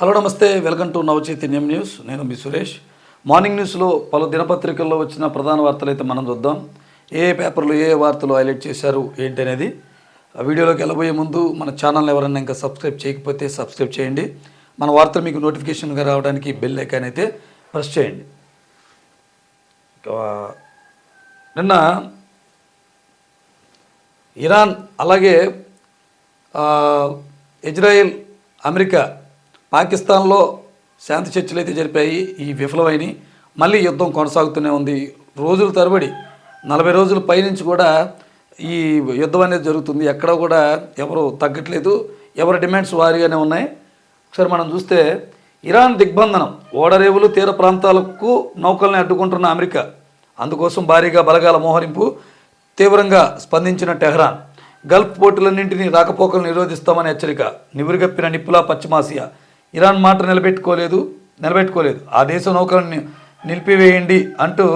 Hello నమస్తే, welcome to నవచైతన్యం news. నేను మీ Suresh. Morning న్యూస్లో పలు దినపత్రికల్లో వచ్చిన ప్రధాన వార్తలు అయితే మనం చూద్దాం. ఏ పేపర్లు ఏ వార్తలు హైలైట్ చేశారు ఏంటి అనేది ఆ వీడియోలోకి వెళ్ళబోయే ముందు మన ఛానల్ ఎవరైనా ఇంకా సబ్స్క్రైబ్ చేయకపోతే సబ్స్క్రైబ్ చేయండి. మన వార్తలు మీకు నోటిఫికేషన్గా రావడానికి బెల్ ఐకాన్ అయితే ప్రెస్ చేయండి. నిన్న ఇరాన్ అలాగే ఇజ్రాయెల్, అమెరికా, పాకిస్తాన్లో శాంతి చర్చలు అయితే జరిపాయి. ఈ విఫలమైనవి. మళ్ళీ యుద్ధం కొనసాగుతూనే ఉంది. రోజుల తరబడి 40 రోజుల పైనుంచి కూడా ఈ యుద్ధం అనేది జరుగుతుంది. ఎక్కడ కూడా ఎవరు తగ్గట్లేదు. ఎవరి డిమాండ్స్ వారీగానే ఉన్నాయి. ఒకసారి మనం చూస్తే ఇరాన్ దిగ్బంధనం, ఓడరేవులు, తీర ప్రాంతాలకు నౌకల్ని అడ్డుకుంటున్న అమెరికా, అందుకోసం భారీగా బలగాల మోహరింపు, తీవ్రంగా స్పందించిన టెహ్రాన్, గల్ఫ్ పోర్టులన్నింటినీ రాకపోకలు నిరోధిస్తామని హెచ్చరిక, నివురుగప్పిన నిప్పులా పశ్చిమాసియా, ఇరాన్ మాట నిలబెట్టుకోలేదు. ఆ దేశ నౌకలను నిలిపివేయండి అంటూ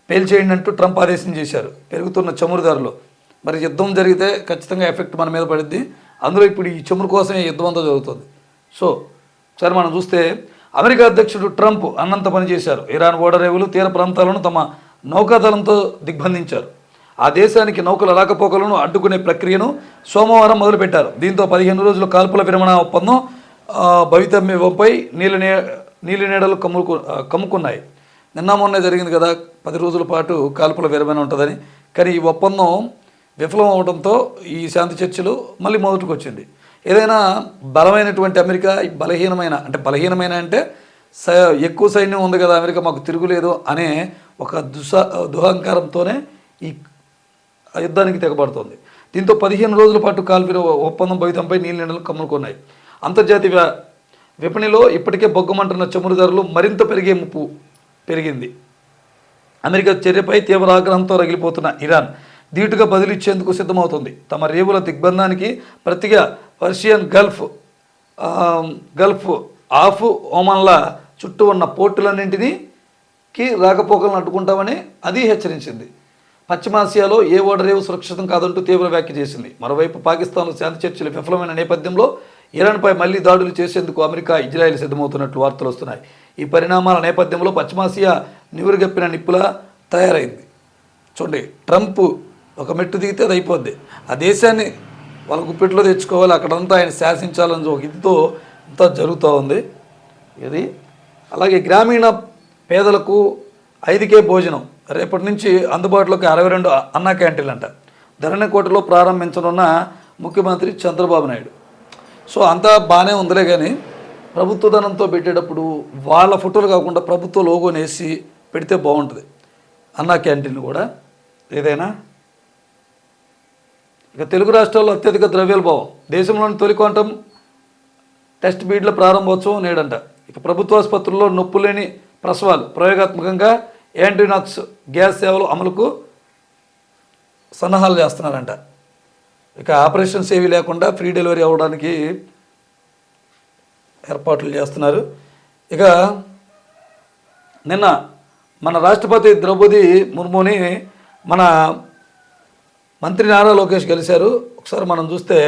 పేల్చేయండి అంటూ ట్రంప్ ఆదేశం చేశారు. పెరుగుతున్న చమురు ధరలు, మరి యుద్ధం జరిగితే ఖచ్చితంగా ఎఫెక్ట్ మన మీద పడుద్ది. అందులో ఇప్పుడు ఈ చమురు కోసమే యుద్ధం అంతా జరుగుతుంది. సో సరే మనం చూస్తే అమెరికా అధ్యక్షుడు ట్రంప్ అన్నంత పని చేశారు. ఇరాన్ ఓడరేవులు, తీర ప్రాంతాలను తమ నౌకాదళంతో దిగ్బంధించారు. ఆ దేశానికి నౌకల రాకపోకలను అడ్డుకునే ప్రక్రియను సోమవారం మొదలుపెట్టారు. దీంతో 15 రోజుల కాల్పుల విరమణ ఒప్పందం భవితవ్యంపై నీలి నీడలు కమ్ముకున్నాయి. నిన్న మొన్న జరిగింది కదా 10 రోజుల పాటు కాల్పుల విరమణ ఉంటుందని. కానీ ఈ ఒప్పందం విఫలం అవడంతో ఈ శాంతి చర్చలు మళ్ళీ మొదటికి వచ్చింది. ఏదైనా బలమైనటువంటి అమెరికా బలహీనమైన అంటే ఎక్కువ సైన్యం ఉంది కదా అమెరికా, మాకు తిరుగులేదు అనే ఒక దుహంకారంతోనే ఈ యుద్ధానికి తెగబడుతోంది. దీంతో 15 రోజుల పాటు కాల్పుల ఒప్పందం భవితంపై నీలి నీడలు కమ్ముకున్నాయి. అంతర్జాతీయ విపణిలో ఇప్పటికే బొగ్గమంటున్న చమురు ధరలు మరింత పెరిగే ముప్పు పెరిగింది. అమెరికా చర్యపై తీవ్ర ఆగ్రహంతో రగిలిపోతున్న ఇరాన్ ధీటుగా బదిలిచ్చేందుకు సిద్ధమవుతుంది. తమ రేవుల దిగ్బంధానికి ప్రతిగా పర్షియన్ గల్ఫ్ ఆఫ్ ఒమన్ల చుట్టూ ఉన్న పోర్టులన్నింటికి రాకపోకలను అడ్డుకుంటామని అది హెచ్చరించింది. పశ్చిమాసియాలో ఏ ఓడరేవు సురక్షితం కాదంటూ తీవ్ర వ్యాఖ్య చేసింది. మరోవైపు పాకిస్తాన్లో శాంతి చర్చలు విఫలమైన నేపథ్యంలో ఇరాన్పై మళ్లీ దాడులు చేసేందుకు అమెరికా, ఇజ్రాయెల్ సిద్ధమవుతున్నట్లు వార్తలు వస్తున్నాయి. ఈ పరిణామాల నేపథ్యంలో పశ్చిమాసియా నివురుగప్పిన నిప్పులా తయారైంది. చూడండి, ట్రంప్ ఒక మెట్టు దిగితే అది అయిపోద్ది. ఆ దేశాన్ని వాళ్ళ గుప్పెట్లో తెచ్చుకోవాలి, అక్కడంతా ఆయన శాసించాలని ఒక ఇదితో అంతా జరుగుతూ ఉంది ఇది. అలాగే గ్రామీణ పేదలకు 5K భోజనం రేపటి నుంచి అందుబాటులోకి 62 అన్నా క్యాంటీన్లు అంట ధరణికోటలో ప్రారంభించనున్న ముఖ్యమంత్రి చంద్రబాబు నాయుడు. సో అంతా బాగానే ఉందిలే, కానీ ప్రభుత్వ ధనంతో పెట్టేటప్పుడు వాళ్ళ ఫోటోలు కాకుండా ప్రభుత్వ లోగోని వేసి పెడితే బాగుంటుంది. అన్నా క్యాంటీన్లు కూడా ఏదైనా. ఇక తెలుగు రాష్ట్రాల్లో అత్యధిక ద్రవ్యోల్బణం, దేశంలోని తొలి క్వాంటం టెస్ట్ బీడ్ల ప్రారంభోత్సవం నేడంట. ఇక ప్రభుత్వాసుపత్రుల్లో నొప్పులేని ప్రసవాలు, ప్రయోగాత్మకంగా యాంటీనాక్స్ గ్యాస్ సేవలు అమలుకు సన్నాహాలు చేస్తున్నారంట. ఇక ఆపరేషన్స్ ఏవి లేకుండా ఫ్రీ డెలివరీ అవ్వడానికి ఏర్పాట్లు చేస్తున్నారు. ఇక నిన్న మన రాష్ట్రపతి ద్రౌపది ముర్ముని మన మంత్రి నారా లోకేష్ కలిశారు. ఒకసారి మనం చూస్తే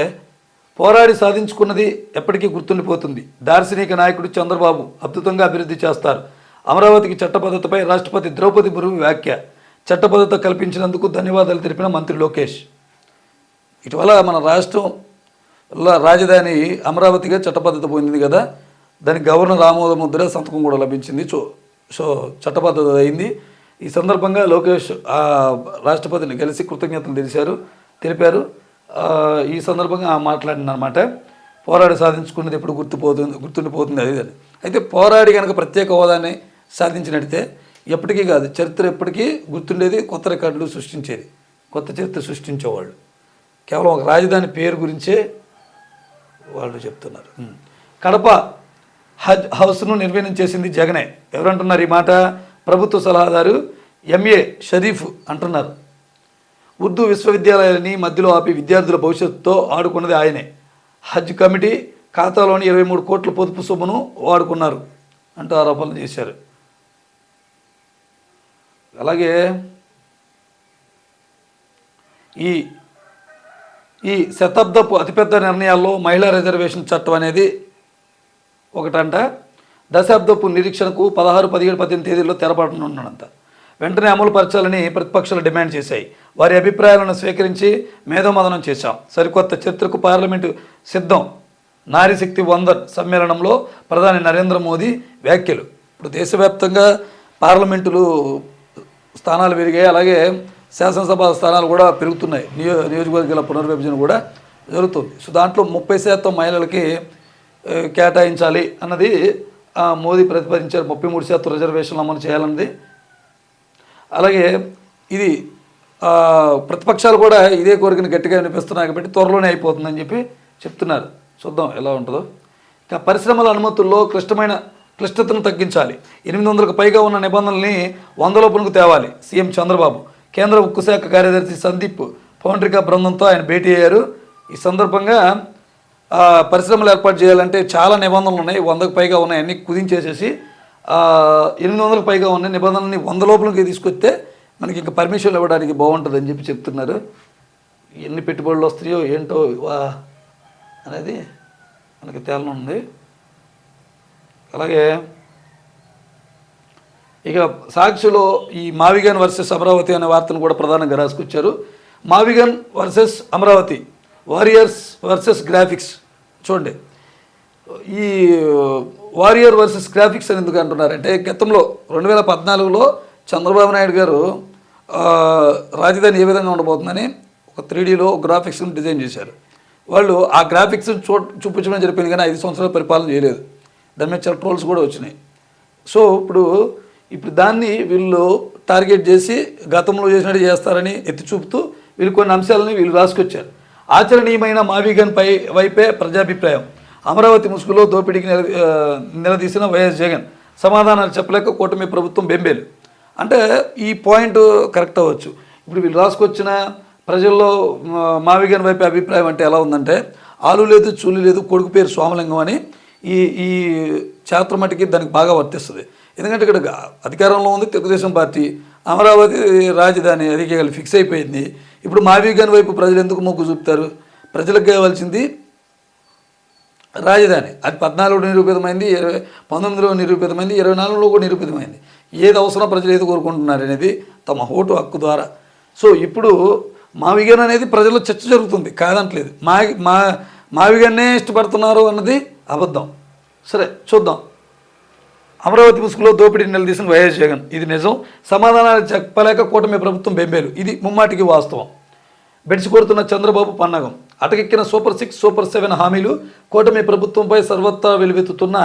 పోరాడి సాధించుకున్నది ఎప్పటికీ గుర్తుండిపోతుంది. దార్శనిక నాయకుడు చంద్రబాబు అద్భుతంగా అభివృద్ధి చేస్తారు. అమరావతికి చట్టబద్ధతపై రాష్ట్రపతి ద్రౌపది ముర్ము వ్యాఖ్య. చట్టబద్ధత కల్పించినందుకు ధన్యవాదాలు తెలిపిన మంత్రి లోకేష్. ఇటీవల మన రాష్ట్రం రాజధాని అమరావతిగా చట్టబద్ధత పొందింది కదా, దానికి గవర్నర్ ఆమోద ముద్ర సంతకం కూడా లభించింది. సో చట్టబద్ధత అయింది. ఈ సందర్భంగా లోకేష్ రాష్ట్రపతిని కలిసి కృతజ్ఞతలు తెలిపారు. ఈ సందర్భంగా మాట్లాడినమాట. పోరాడి సాధించుకున్నది ఎప్పుడు గుర్తుండిపోతుంది అది. అయితే పోరాడి కనుక ప్రత్యేక హోదాన్ని సాధించినట్టే ఎప్పటికీ కాదు, చరిత్ర ఎప్పటికీ గుర్తుండేది, కొత్త రికార్డులు సృష్టించేది, కొత్త చరిత్ర సృష్టించేవాళ్ళు. కేవలం ఒక రాజధాని పేరు గురించే వాళ్ళు చెప్తున్నారు. కడప హజ్ హౌస్ను నిర్వీర్యం చేసింది జగనే. ఎవరంటున్నారు ఈ మాట? ప్రభుత్వ సలహాదారు ఎంఏ షరీఫ్ అంటున్నారు. ఉర్దూ విశ్వవిద్యాలయాలని మధ్యలో ఆపి విద్యార్థుల భవిష్యత్తుతో ఆడుకున్నది ఆయనే. హజ్ కమిటీ ఖాతాలోని 23 కోట్ల పొదుపు సొమ్మును వాడుకున్నారు అంటూ ఆరోపణలు చేశారు. అలాగే ఈ శతాబ్దపు అతిపెద్ద నిర్ణయాల్లో మహిళా రిజర్వేషన్ చట్టం అనేది ఒకటంట దశాబ్దపు నిరీక్షణకు 16, 17, 18 తేదీల్లో తెరపడనున్నాడంట. వెంటనే అమలు పరచాలని ప్రతిపక్షాలు డిమాండ్ చేశాయి. వారి అభిప్రాయాలను స్వీకరించి మేధోమథనం చేశాం. సరికొత్త చరిత్రకు పార్లమెంటు సిద్ధం. నారీశక్తి వందన్ సమ్మేళనంలో ప్రధాని నరేంద్ర మోదీ వ్యాఖ్యలు. ఇప్పుడు దేశవ్యాప్తంగా పార్లమెంటులు స్థానాలు పెరిగాయి, అలాగే శాసనసభ స్థానాలు కూడా పెరుగుతున్నాయి. నియోజకవర్గాల పునర్విభజన కూడా జరుగుతుంది. సో దాంట్లో 30% మహిళలకి కేటాయించాలి అన్నది మోదీ ప్రతిపాదించారు. 33% రిజర్వేషన్లు అమలు చేయాలన్నది. అలాగే ఇది ప్రతిపక్షాలు కూడా ఇదే కోరికను గట్టిగా వినిపిస్తున్నాయి కాబట్టి త్వరలోనే అయిపోతుందని చెప్పి చెప్తున్నారు. చూద్దాం ఎలా ఉంటుందో. ఇక పరిశ్రమల అనుమతుల్లో క్లిష్టతను తగ్గించాలి. 800కు పైగా ఉన్న నిబంధనల్ని 100 లోపునకు తేవాలి. సీఎం చంద్రబాబు కేంద్ర ఉక్కు శాఖ కార్యదర్శి సందీప్ పౌండ్రికా బృందంతో ఆయన భేటీ అయ్యారు. ఈ సందర్భంగా పరిశ్రమలు ఏర్పాటు చేయాలంటే చాలా నిబంధనలు ఉన్నాయి, 100కు పైగా ఉన్నాయి. అన్నీ కుదించేసేసి 800కు పైగా ఉన్న నిబంధనల్ని 100 లోపలికి తీసుకొస్తే మనకి ఇంకా పర్మిషన్లు ఇవ్వడానికి బాగుంటుందని చెప్పి చెప్తున్నారు. ఎన్ని పెట్టుబడులు వస్తాయో ఏంటో అనేది మనకి తేలనుంది. అలాగే ఇక సాక్షిలో ఈ మావిగన్ వర్సెస్ అమరావతి అనే వార్తను కూడా ప్రధానంగా రాసుకొచ్చారు. మావిగన్ versus Amaravati, warriors versus graphics. చూడండి, ఈ వారియర్ వర్సెస్ గ్రాఫిక్స్ అని ఎందుకు అంటున్నారంటే గతంలో 2014లో చంద్రబాబు నాయుడు గారు రాజధాని ఏ విధంగా ఉండబోతుందని ఒక 3Dలో గ్రాఫిక్స్ని డిజైన్ చేశారు. వాళ్ళు ఆ గ్రాఫిక్స్ని చూపించడం జరిపింది, కానీ 5 సంవత్సరాలు పరిపాలన చేయలేదు. దాని మీద చాలా ట్రోల్స్ కూడా వచ్చినాయి. సో ఇప్పుడు దాన్ని వీళ్ళు టార్గెట్ చేసి గతంలో చేసినట్టు చేస్తారని ఎత్తి చూపుతూ వీళ్ళు కొన్ని అంశాలని వీళ్ళు రాసుకొచ్చారు. ఆచరణీయమైన మావిగన్ వైపే ప్రజాభిప్రాయం. అమరావతి ముసుగులో దోపిడీకి నిలదీసిన వైఎస్ జగన్ సమాధానాలు చెప్పలేక కూటమి ప్రభుత్వం బెంబేలు. అంటే ఈ పాయింట్ కరెక్ట్ అవ్వచ్చు. ఇప్పుడు వీళ్ళు రాసుకొచ్చిన ప్రజల్లో మావిగన్ వైపే అభిప్రాయం అంటే ఎలా ఉందంటే, ఆలు లేదు చూలు లేదు కొడుకు పేరు సోమలింగం అని ఈ చాత్రమటికి దానికి బాగా వర్తిస్తుంది. ఎందుకంటే ఇక్కడ అధికారంలో ఉంది తెలుగుదేశం పార్టీ, అమరావతి రాజధాని అధికారులు ఫిక్స్ అయిపోయింది. ఇప్పుడు మావిగన్ వైపు ప్రజలు ఎందుకు మొగ్గు చూపుతారు? ప్రజలకు కావాల్సింది రాజధాని. అది 14లో నిరూపితమైంది, 19లో నిరూపితమైంది, 24లో కూడా నిరూపితమైంది. ఏది అవసరం ప్రజలు ఏది కోరుకుంటున్నారు అనేది తమ ఓటు హక్కు ద్వారా. సో ఇప్పుడు మావిగన్ అనేది ప్రజల్లో చర్చ జరుగుతుంది, కాదంటలేదు. మావిగన్నే ఇష్టపడుతున్నారు అన్నది అబద్ధం. సరే చూద్దాం. అమరావతి ముసుగులో దోపిడీని నిలదీసిన వైఎస్ జగన్, ఇది నిజం. సమాధానాలు చెప్పలేక కూటమి ప్రభుత్వం బెంబేలు, ఇది ముమ్మాటికి వాస్తవం. బెడిసి కొడుతున్న చంద్రబాబు పన్నాగం. అటకెక్కిన సూపర్ 6, సూపర్ 7 హామీలు. కూటమి ప్రభుత్వంపై సర్వత్రా వెలువెత్తుతున్న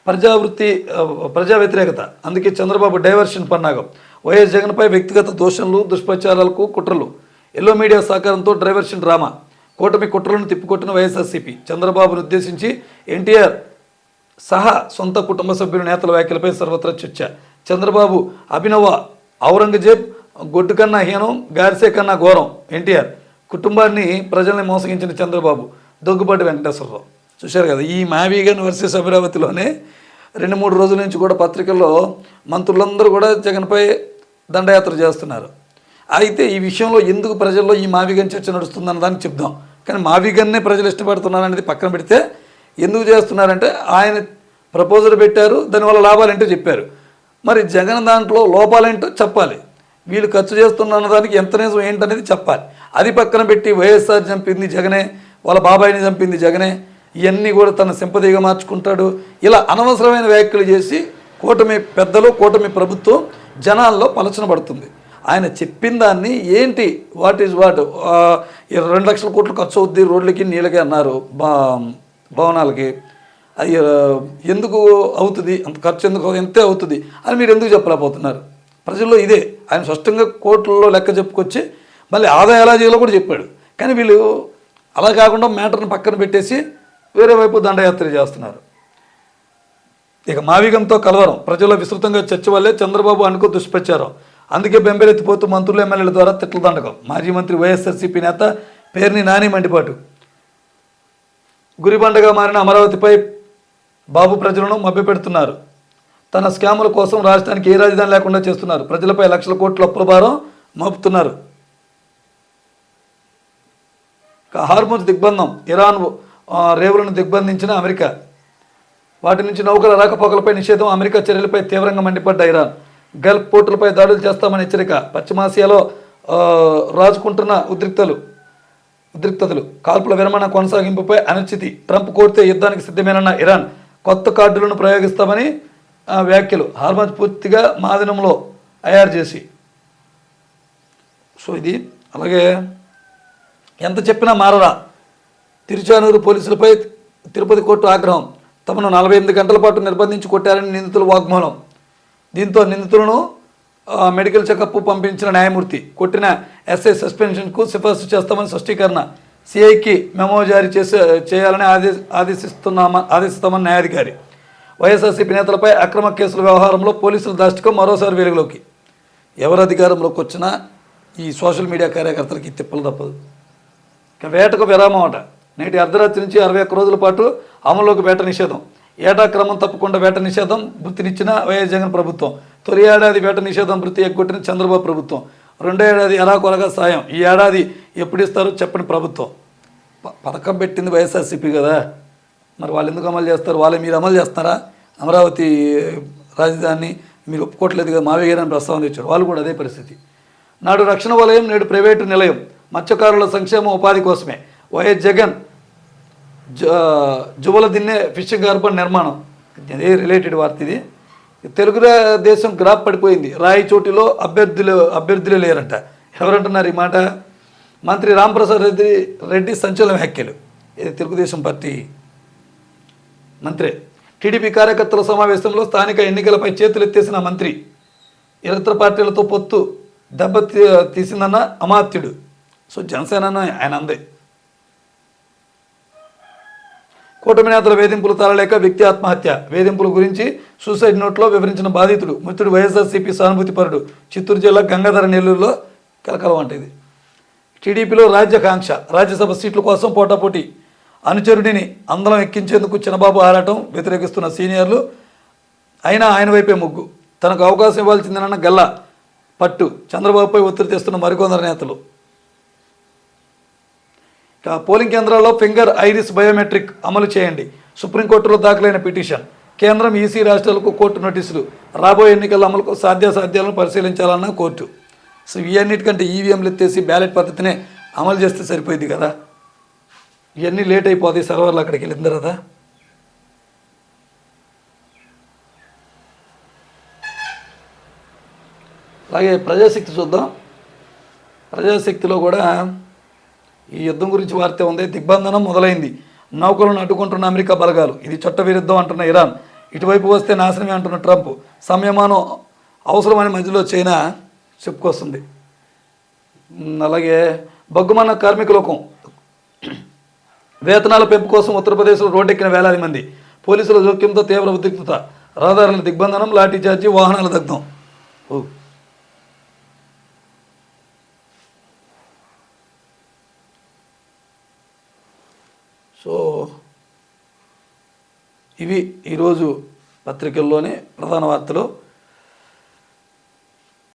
ప్రజా వ్యతిరేకత. అందుకే చంద్రబాబు డైవర్షన్ పన్నాగం. వైఎస్ జగన్పై వ్యక్తిగత దోషణలు, దుష్ప్రచారాలకు కుట్రలు. ఎల్లో మీడియా సహకారంతో డైవర్షన్ డ్రామా. కూటమి కుట్రలను తిప్పికొట్టిన వైఎస్ఆర్సీపీ. చంద్రబాబును ఉద్దేశించి ఎన్టీఆర్ సహా సొంత కుటుంబ సభ్యుల నేతల వ్యాఖ్యలపై సర్వత్రా చర్చ. చంద్రబాబు అభినవ ఔరంగజేబ్, గొడ్డు కన్నా హీనం, గారిసే కన్నా ఘోరం ఎన్టీఆర్. కుటుంబాన్ని ప్రజల్ని మోసగించిన చంద్రబాబు, దగ్గుబాటి వెంకటేశ్వరరావు. చూశారు కదా, ఈ మావిగన్ వర్సెస్ అమరావతిలోనే 2-3 రోజుల నుంచి కూడా పత్రికల్లో మంత్రులందరూ కూడా జగన్పై దండయాత్ర చేస్తున్నారు. అయితే ఈ విషయంలో ఎందుకు ప్రజల్లో ఈ మావిగన్ చర్చ నడుస్తుందన్న దానికి చెప్దాం. కానీ మావిగన్నే ప్రజలు ఇష్టపడుతున్నారు అనేది పక్కన పెడితే ఎందుకు చేస్తున్నారంటే ఆయన ప్రపోజల్ పెట్టారు, దానివల్ల లాభాలేంటో చెప్పారు. మరి జగన్ దాంట్లో లోపాలేంటో చెప్పాలి. వీళ్ళు ఖర్చు చేస్తున్న దానికి ఎంత నిజం ఏంటనేది చెప్పాలి. అది పక్కన పెట్టి వైఎస్ఆర్ చంపింది జగనే, వాళ్ళ బాబాయిని చంపింది జగనే, ఇవన్నీ కూడా తన సింపతిగా మార్చుకుంటాడు. ఇలా అనవసరమైన వ్యాఖ్యలు చేసి కూటమి పెద్దలు, కూటమి ప్రభుత్వం జనాల్లో పలచనబడుతుంది. ఆయన చెప్పిన దాన్ని ఏంటి, వాట్ ఈజ్ వాట్, 2 లక్షల కోట్లు ఖర్చు అవుద్ది రోడ్లకి నీళ్ళకి అన్నారు, భవనాలకి. అది ఎందుకు అవుతుంది, అంత ఖర్చు ఎందుకు ఎంతే అవుతుంది అని మీరు ఎందుకు చెప్పలేకపోతున్నారు? ప్రజల్లో ఇదే. ఆయన స్పష్టంగా కోట్లలో లెక్క చెప్పుకొచ్చి మళ్ళీ ఆదాయం ఎలా చేయాలో కూడా చెప్పాడు. కానీ వీళ్ళు అలా కాకుండా మ్యాటర్ని పక్కన పెట్టేసి వేరే వైపు దండయాత్ర చేస్తున్నారు. ఇక మావిగంతో కలవరం. ప్రజల్లో విస్తృతంగా చర్చ వల్లే చంద్రబాబు అనుకో దుష్ప్రచారం. అందుకే బెంబెలెత్తిపోతూ మంత్రులు, ఎమ్మెల్యేల ద్వారా తిట్ల దండకం. మాజీ మంత్రి వైఎస్ఆర్సీపీ నేత పేర్ని నాని మండిపాటు. గురిబండగా మారిన అమరావతిపై బాబు ప్రజలను మభ్యపెడుతున్నారు. తన స్కాముల కోసం రాష్ట్రానికి ఏ రాజధాని లేకుండా చేస్తున్నారు. ప్రజలపై లక్షల కోట్ల అప్పుల భారం మోపుతున్నారు. హార్మోజ్ దిగ్బంధం. ఇరాన్ రేవులను దిగ్బంధించిన అమెరికా. వాటి నుంచి నౌకల రాకపోకలపై నిషేధం, అమెరికా చర్యలపై తీవ్రంగా మండిపడ్డ ఇరాన్. గల్ఫ్ పోర్టులపై దాడులు చేస్తామని హెచ్చరిక. పశ్చిమాసియాలో రాజుకుంటున్న ఉద్రిక్తతలు, కాల్పుల విరమణ కొనసాగింపుపై అనిశ్చితి. ట్రంప్ కోరితే యుద్ధానికి సిద్ధమేనన్న ఇరాన్. కొత్త కార్డులను ప్రయోగిస్తామని వ్యాఖ్యలు. హార్మజ్ పూర్తిగా మాదినంలో అయారు చేసి. సో ఇది అలాగే ఎంత చెప్పినా మారరా. తిరుచానూరు పోలీసులపై తిరుపతి కోర్టు ఆగ్రహం. తమను 48 గంటల పాటు నిర్బంధించి కొట్టారని నిందితుల వాగ్మూలం. దీంతో నిందితులను మెడికల్ చెకప్ పంపించిన న్యాయమూర్తి కొట్టిన ఎస్ఐ సస్పెన్షన్కు సిఫార్సు చేస్తామని స్పష్టీకరణ. సిఐకి మెమో జారీ చేయాలని ఆదేశిస్తామని న్యాయాధికారి. వైఎస్ఆర్సీపీ నేతలపై అక్రమ కేసుల వ్యవహారంలో పోలీసుల దాష్టికం మరోసారి వెలుగులోకి. ఎవరు అధికారంలోకి వచ్చినా ఈ సోషల్ మీడియా కార్యకర్తలకి తిప్పలు తప్పదు. ఇక వేటకు విరామం అట. నేటి అర్ధరాత్రి నుంచి 61 రోజుల పాటు అమల్లోకి వేట నిషేధం. ఏటా క్రమం తప్పకుండా వేట నిషేధం వృత్తినిచ్చిన వైఎస్ జగన్ ప్రభుత్వం. తొలి ఏడాది వేట నిషేధం వృత్తి ఎగ్గొట్టిన చంద్రబాబు ప్రభుత్వం. రెండో ఏడాది ఎలాగోలగా సాయం. ఈ ఏడాది ఎప్పుడు ఇస్తారో చెప్పని ప్రభుత్వం. పథకం పెట్టింది వైఎస్ఆర్సీపీ కదా, మరి వాళ్ళు ఎందుకు అమలు చేస్తారు? మీరు అమలు చేస్తారా? అమరావతి రాజధాని మీరు ఒప్పుకోవట్లేదు కదా, మావయ్య గారిని ప్రస్తావన తెచ్చారు. వాళ్ళు కూడా అదే పరిస్థితి. నాడు రక్షణ వలయం, నేడు ప్రైవేటు నిలయం. మత్స్యకారుల సంక్షేమ ఉపాధి కోసమే YS Jagan జువల Dinne fishing harbour నిర్మాణం. అదే రిలేటెడ్ వార్త ఇది. తెలుగుదేశం గ్రాఫ్ పడిపోయింది. రాయచోటిలో అభ్యర్థులే లేరంట. ఎవరంటున్నారు ఈ మాట? మంత్రి రాంప్రసాద్ రెడ్డి సంచలన వ్యాఖ్యలు. ఇది తెలుగుదేశం పార్టీ మంత్రి. టీడీపీ కార్యకర్తల సమావేశంలో స్థానిక ఎన్నికలపై చేతులెత్తేసిన మంత్రి. ఇతర పార్టీలతో పొత్తు దెబ్బ తీసిందన్న అమాత్యుడు. సో జనసేన ఆయన అందే. కూటమి నేతల వేధింపులు తాళలేక వ్యక్తి ఆత్మహత్య. వేధింపుల గురించి సూసైడ్ నోట్లో వివరించిన బాధితుడు. మృతుడు వైఎస్ఆర్సీపీ సానుభూతిపరుడు. చిత్తూరు జిల్లా గంగాధర నెల్లూరులో కలకలం అంటే ఇది. టీడీపీలో రాజ్యాకాంక్ష. రాజ్యసభ సీట్ల కోసం పోటాపోటీ. అనుచరుడిని అందలం ఎక్కించేందుకు చిన్నబాబు ఆరాటం వ్యతిరేకిస్తున్న సీనియర్లు. అయినా ఆయన వైపే మొగ్గు. తనకు అవకాశం ఇవ్వాల్సిందేనన్న గల్లా పట్టు. చంద్రబాబుపై ఒత్తిడి తెస్తున్న మరికొందరు నేతలు. పోలింగ్ కేంద్రాల్లో ఫింగర్ ఐరిస్ బయోమెట్రిక్ అమలు చేయండి. సుప్రీంకోర్టులో దాఖలైన పిటిషన్. కేంద్రం, ఈసీ రాష్ట్రాలకు కోర్టు నోటీసులు. రాబోయే ఎన్నికల అమలుకు సాధ్యాసాధ్యాలను పరిశీలించాలన్న కోర్టు. సో ఇవన్నిటికంటే ఈవీఎంలు ఎత్తేసి బ్యాలెట్ పద్ధతినే అమలు చేస్తే సరిపోయింది కదా. ఇవన్నీ లేట్ అయిపోతాయి సర్వర్లు అక్కడికి వెళ్ళిన తర్వాత. అలాగే ప్రజాశక్తి చూద్దాం. ప్రజాశక్తిలో కూడా ఈ యుద్ధం గురించి వార్త ఉంది. దిగ్బంధనం మొదలైంది. నౌకలను అడ్డుకుంటున్న అమెరికా బలగాలు. ఇది చట్టవిరుద్ధం అంటున్న ఇరాన్. ఇటువైపు వస్తే నాశనమే అంటున్న ట్రంప్. సంయమానం అవసరమని మధ్యలో చైనా చెప్పుకొస్తుంది. అలాగే బగ్గుమన్న కార్మిక లోకం. వేతనాల పెంపు కోసం ఉత్తరప్రదేశ్లో రోడ్డెక్కిన వేలాది మంది. పోలీసుల జోక్యంతో తీవ్ర ఉద్రిక్తత. రహదారుల దిగ్బంధనం, లాఠీచార్జీ, వాహనాల దగ్ధం. సో ఇవి ఈరోజు పత్రికల్లోని ప్రధాన వార్తలు.